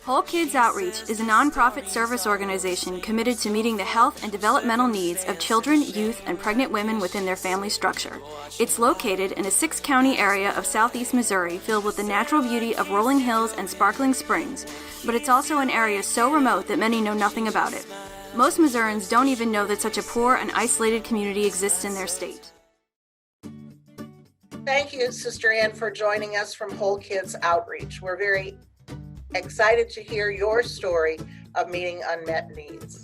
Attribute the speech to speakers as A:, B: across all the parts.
A: Whole Kids Outreach is a nonprofit service organization committed to meeting the health and developmental needs of children, youth, and pregnant women within their family structure. It's located in a 6-county area of southeast Missouri filled with the natural beauty of rolling hills and sparkling springs, but it's also an area so remote that many know nothing about it. Most Missourians don't even know that such a poor and isolated community exists in their state.
B: Thank you, Sister Ann, for joining us from Whole Kids Outreach. We're very excited to hear your story of meeting unmet needs.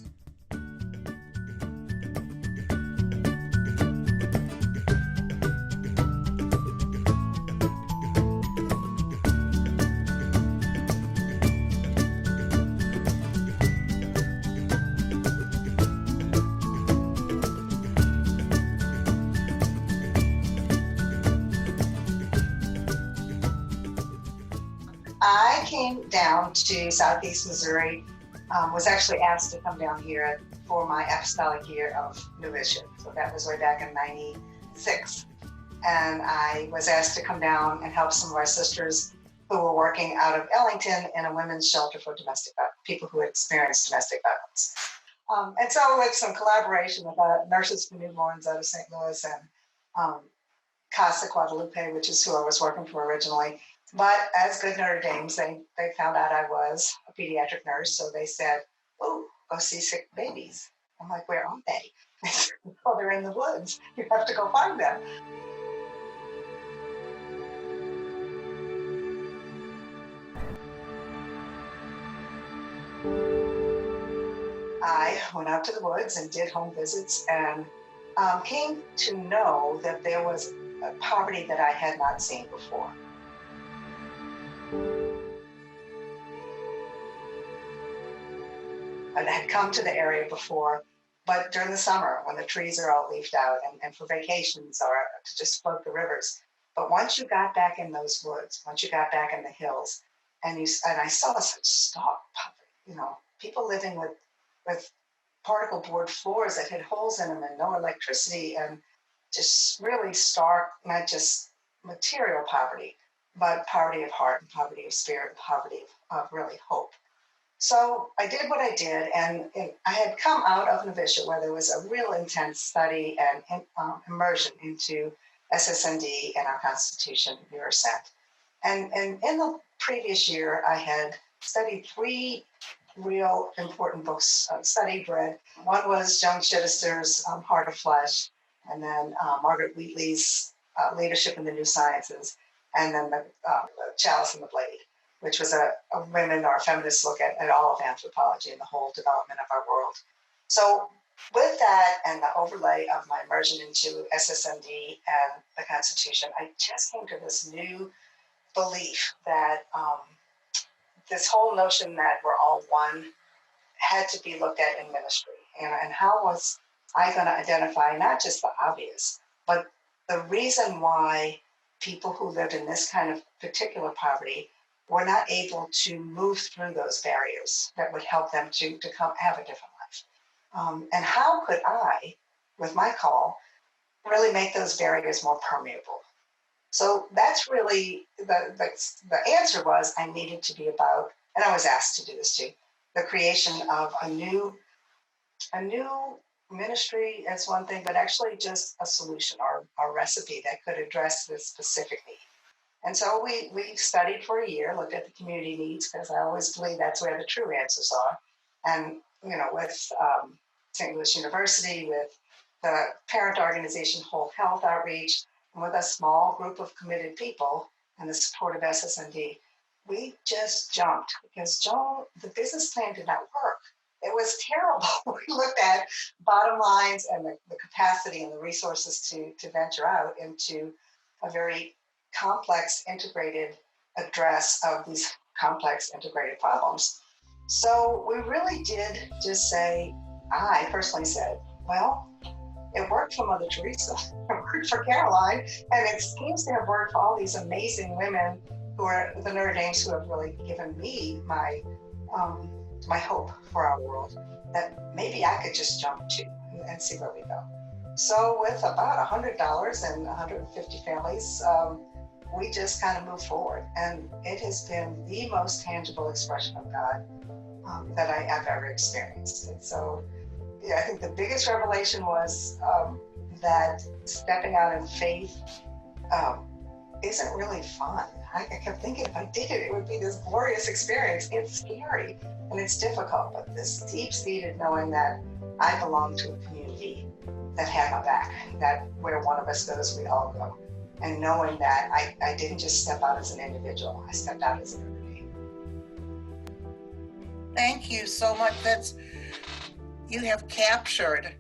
C: I came down to Southeast Missouri, was actually asked to come down here for my apostolic year of novitiate. So that was way back in 96. And I was asked to come down and help some of our sisters who were working out of Ellington in a women's shelter for people who had experienced domestic violence. And so with some collaboration with Nurses for Newborns out of St. Louis and Casa Guadalupe, which is who I was working for originally. But as good Notre Dames, they found out I was a pediatric nurse, so they said, "Oh, go see sick babies." I'm like, "Where are they?" They said, "Oh, they're in the woods. You have to go find them." I went out to the woods and did home visits and came to know that there was a poverty that I had not seen before. I had come to the area before, but during the summer when the trees are all leafed out and for vacations or to just float the rivers. But once you got back in those woods, once you got back in the hills, and I saw such stark poverty, people living with particle board floors that had holes in them and no electricity and just really stark, not just material poverty, but poverty of heart and poverty of spirit and poverty of really hope. So I did what I did, and I had come out of novitiate where there was a real intense study and immersion into SSND and our Constitution, we were sent. And in the previous year, I had studied 3 real important books, read. One was Joan Chittister's Heart of Flesh, and then Margaret Wheatley's Leadership in the New Sciences, and then the Chalice and the Blade, which was a women or feminist look at all of anthropology and the whole development of our world. So with that and the overlay of my immersion into SSND and the Constitution, I just came to this new belief that this whole notion that we're all one had to be looked at in ministry. And how was I going to identify not just the obvious, but the reason why people who lived in this kind of particular poverty were not able to move through those barriers that would help them to come have a different life. And how could I, with my call, really make those barriers more permeable? So that's really, the answer was I needed to be about, and I was asked to do this too, the creation of a new ministry as one thing, but actually just a solution or a recipe that could address this specific need. And so we studied for a year, looked at the community needs, because I always believe that's where the true answers are. And, with St. Louis University, with the parent organization Whole Health Outreach, and with a small group of committed people and the support of SSND, we just jumped because Joan, the business plan did not work. It was terrible. We looked at bottom lines and the capacity and the resources to venture out into a very complex integrated address of these complex integrated problems. So we really did just say, I personally said, well, it worked for Mother Teresa, it worked for Caroline, and it seems to have worked for all these amazing women who are the Notre Dames who have really given me my hope for our world, that maybe I could just jump to and see where we go. So with about $100 and 150 families, we just kind of moved forward. And it has been the most tangible expression of God that I have ever experienced. And so, yeah, I think the biggest revelation was that stepping out in faith isn't really fun. I kept thinking if I did it, it would be this glorious experience. It's scary and it's difficult, but this deep-seated knowing that I belong to a community that had my back, that where one of us goes, we all go. And knowing that I didn't just step out as an individual, I stepped out as a community.
B: Thank you so much. You have captured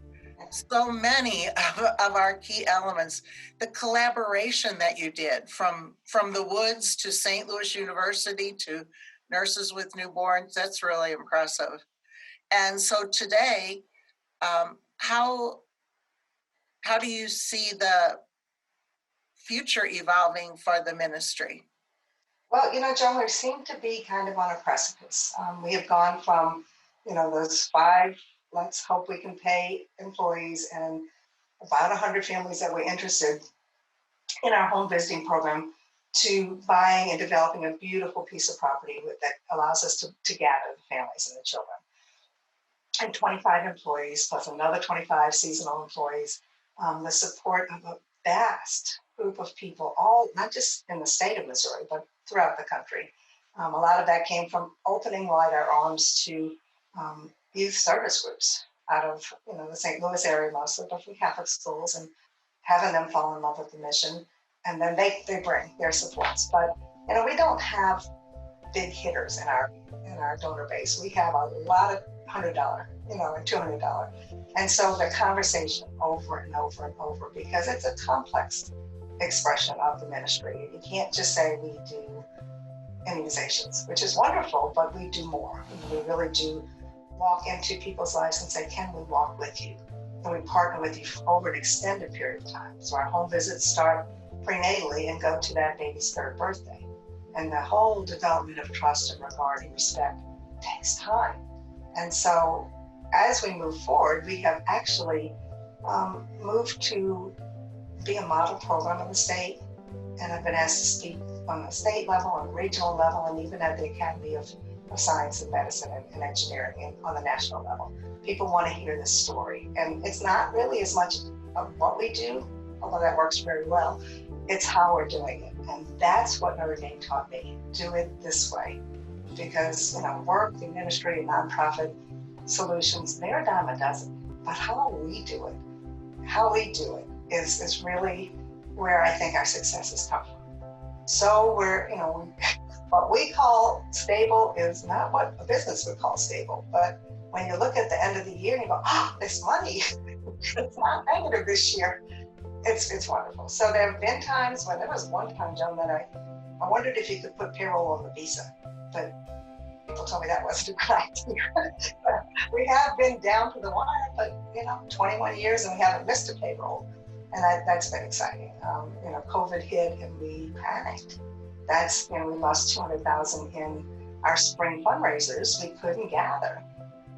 B: so many of our key elements. The collaboration that you did from the woods to St. Louis University to Nurses with Newborns, that's really impressive. And so today, how do you see the future evolving for the ministry?
C: Well, Joan, we seem to be kind of on a precipice. We have gone from, those 5, let's hope we can pay employees, and about 100 families that were interested in our home visiting program, to buying and developing a beautiful piece of property that allows us to gather the families and the children. And 25 employees plus another 25 seasonal employees, the support of a vast group of people, all not just in the state of Missouri, but throughout the country. A lot of that came from opening wide our arms to youth service groups out of the St. Louis area mostly, but from Catholic schools, and having them fall in love with the mission, and then they bring their supports. But we don't have big hitters in our donor base. We have a lot of $100, and $200, and so the conversation over and over and over, because it's a complex expression of the ministry. You can't just say we do immunizations, which is wonderful, but we do more. We really do walk into people's lives and say, can we walk with you? Can we partner with you over an extended period of time? So our home visits start prenatally and go to that baby's 3rd birthday. And the whole development of trust and regard and respect takes time. And so as we move forward, we have actually moved to be a model program in the state. And I've been asked to speak on the state level, on the regional level, and even at the Academy of Science and Medicine and Engineering, and on the national level. People want to hear this story. And it's not really as much of what we do, although that works very well. It's how we're doing it. And that's what Notre Dame taught me. Do it this way. Because, work, the ministry, and nonprofit solutions, they're a dime a dozen. But how we do it is really where I think our successes come from. So what we call stable is not what a business would call stable. But when you look at the end of the year and you go, this money, it's not negative this year. It's wonderful. So there have been times when there was one time, Joan, that I wondered if you could put payroll on the visa, but people told me that wasn't a good idea. We have been down to the wire, but 21 years and we haven't missed a payroll. And that's been exciting. COVID hit and we panicked. We lost $200,000 in our spring fundraisers. We couldn't gather.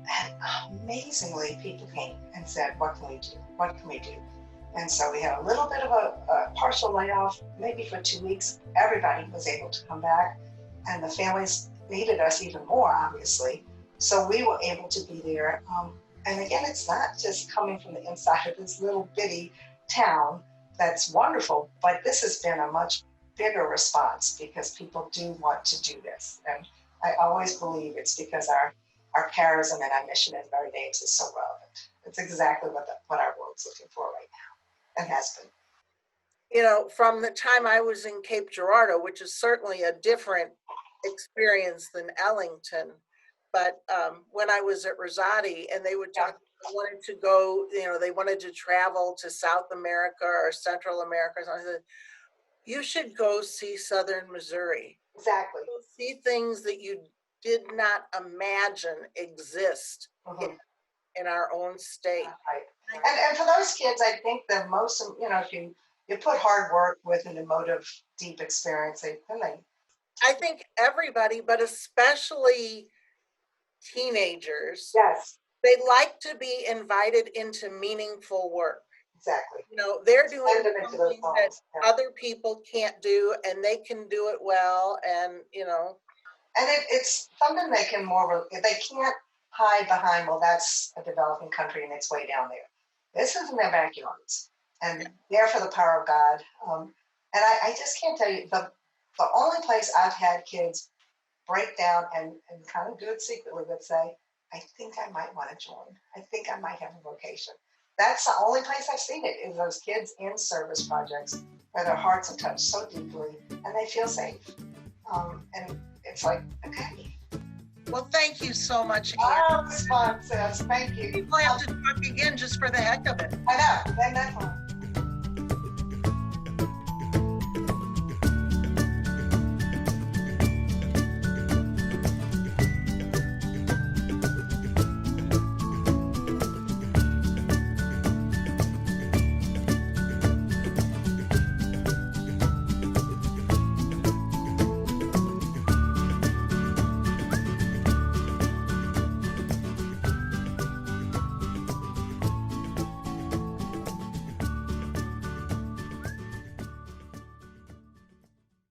C: And amazingly, people came and said, what can we do? What can we do? And so we had a little bit of a partial layoff, maybe for 2 weeks. Everybody was able to come back, and the families needed us even more, obviously. So we were able to be there. And again, it's not just coming from the inside of this little bitty town. That's wonderful, but this has been a much bigger response because people do want to do this. And I always believe it's because our charism and our mission in Notre Dame is so relevant. It's exactly what our world's looking for right now, and has been.
B: From the time I was in Cape Girardeau, which is certainly a different experience than Ellington, but when I was at Rosati and they would talk, they wanted to go, they wanted to travel to South America or Central America. So I said, you should go see Southern Missouri.
C: Exactly.
B: You'll see things that you did not imagine exist in our own state.
C: Right. And for those kids, I think the most, if you put hard work with an emotive, deep experience,
B: I think everybody, but especially teenagers,
C: yes,
B: they like to be invited into meaningful work.
C: Exactly.
B: You know, they're doing
C: Send them into those
B: something that
C: homes. Yeah.
B: other people can't do, and they can do it well, and, you know.
C: And it's something they can they can't hide behind, well, that's a developing country and it's way down there. This is in their backyards, and they're for the power of God. And I just can't tell you, the only place I've had kids break down and kind of do it secretly, but say, I think I might want to join. I think I might have a vocation. That's the only place I've seen it, is those kids in service projects where their hearts are touched so deeply and they feel safe. And it's like, okay.
B: Well, thank you so much, Ann.
C: Oh, it's fun, sis. Thank you.
B: We'll have to talk again just for the heck of it.
C: I know. Isn't that fun?